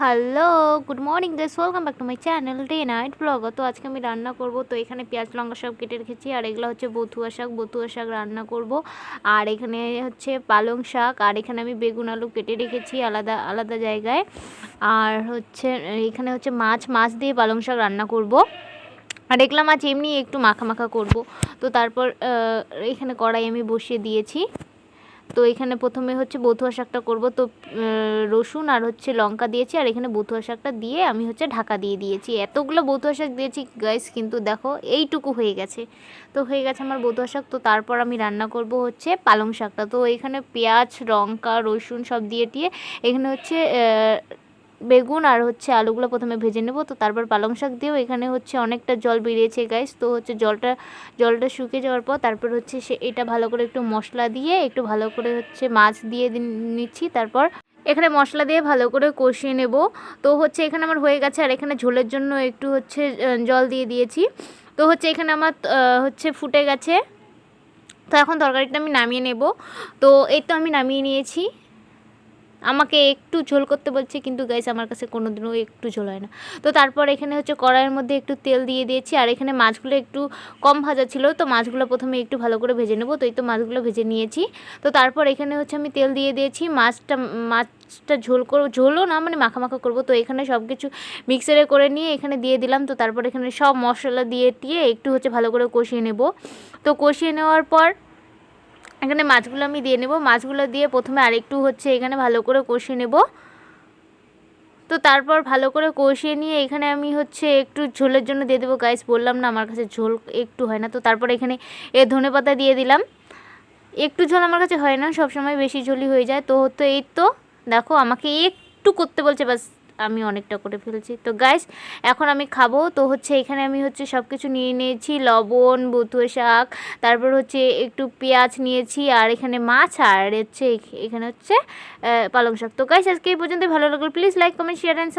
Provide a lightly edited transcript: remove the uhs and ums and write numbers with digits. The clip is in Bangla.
Hello, good morning guys, welcome back to my channel day night blog. তো আজকে আমি রান্না করব। তো এখানে পেঁয়াজ লঙ্কা সব কেটে রেখেছি, আর এগুলো হচ্ছে বথুয়া শাক রান্না করব। আর এখানে হচ্ছে পালং শাক, আর এখানে আমি বেগুন আলু কেটে রেখেছি আলাদা আলাদা জায়গায়। আর হচ্ছে এখানে হচ্ছে মাছ দিয়ে পালং শাক রান্না করব। আর এগুলো মাছ এমনি একটু মাখা মাখা করব। তো তারপর এখানে কড়াই আমি বসিয়ে দিয়েছি। তো এখানে প্রথমে হচ্ছে বথুয়া শাকটা করব। তো রসুন আর হচ্ছে লঙ্কা দিয়েছি, আর এখানে বথুয়া শাকটা দিয়ে আমি হচ্ছে ঢাকা দিয়ে দিয়েছি। এতগুলো বথুয়া শাক দিয়েছি গাইস, কিন্তু দেখো এইটুকু হয়ে গেছে। তো হয়ে গেছে আমার বথুয়া শাক। তো তারপর আমি রান্না করব হচ্ছে পালং শাকটা। তো এখানে পেঁয়াজ লঙ্কা রসুন সব দিয়ে এখানে হচ্ছে বেগুন আর হচ্ছে আলুগুলো প্রথমে ভেজে নেব। তো তারপর পালং শাক দিয়েও এখানে হচ্ছে অনেকটা জল বেরিয়েছে গাইস। তো হচ্ছে জলটা শুকিয়ে যাওয়ার পর তারপর হচ্ছে এটা ভালো করে একটু মশলা দিয়ে একটু ভালো করে হচ্ছে মাছ দিয়ে নিচ্ছি। তারপর এখানে মশলা দিয়ে ভালো করে কষিয়ে নেব। তো হচ্ছে এখানে আমার হয়ে গেছে। আর এখানে ঝোলের জন্য একটু হচ্ছে জল দিয়ে দিয়েছি। তো হচ্ছে এখানে আমার হচ্ছে ফুটে গেছে। তো এখন তরকারিটা আমি নামিয়ে নেব। তো এই তো আমি নামিয়ে নিয়েছি। আমাকে একটু ঝোল করতে বলছে, কিন্তু গাইস আমার কাছে কোনো দিনও একটু ঝোল হয় না। তো তারপর এখানে হচ্ছে কড়াইয়ের মধ্যে একটু তেল দিয়ে দিয়েছি। আর এখানে মাছগুলো একটু কম ভাজা ছিল, তো মাছগুলো প্রথমে একটু ভালো করে ভেজে নেব। তো এই তো মাছগুলো ভেজে নিয়েছি। তো তারপর এখানে হচ্ছে আমি তেল দিয়ে দিয়েছি। মাছটা ঝোলও না, মানে মাখা মাখা করবো। তো এখানে সব কিছু মিক্সারে করে নিয়ে এখানে দিয়ে দিলাম। তো তারপর এখানে সব মশলা দিয়ে একটু হচ্ছে ভালো করে কষিয়ে নেব। তো কষিয়ে নেওয়ার পর এখানে মাছগুলো আমি দিয়ে নেব। মাছগুলো দিয়ে প্রথমে আরেকটু হচ্ছে এখানে ভালো করে কষিয়ে নেব। তো তারপর ভালো করে কষিয়ে নিয়ে এখানে আমি হচ্ছে একটু ঝোলের জন্য দিয়ে দেবো গাইস। বললাম না আমার কাছে ঝোল একটু হয় না। তো তারপর এখানে ধনেপাতা দিয়ে দিলাম। একটু ঝোল আমার কাছে হয় না, সবসময় বেশি ঝোলই হয়ে যায়। তো এই তো দেখো আমাকে একটু করতে বলছে, বাস আমি অনেকটা করে ফেলছি। তো গাইস এখন আমি খাবো। তো হচ্ছে এখানে আমি হচ্ছে সব কিছু নিয়ে নিয়েছি, লবণ বথুয়া শাক, তারপর হচ্ছে একটু পেঁয়াজ নিয়েছি, আর এখানে মাছ, আর হচ্ছে এখানে হচ্ছে পালং শাক। তো গাইস আজকে এই পর্যন্ত। ভালো লাগলো please like comment share and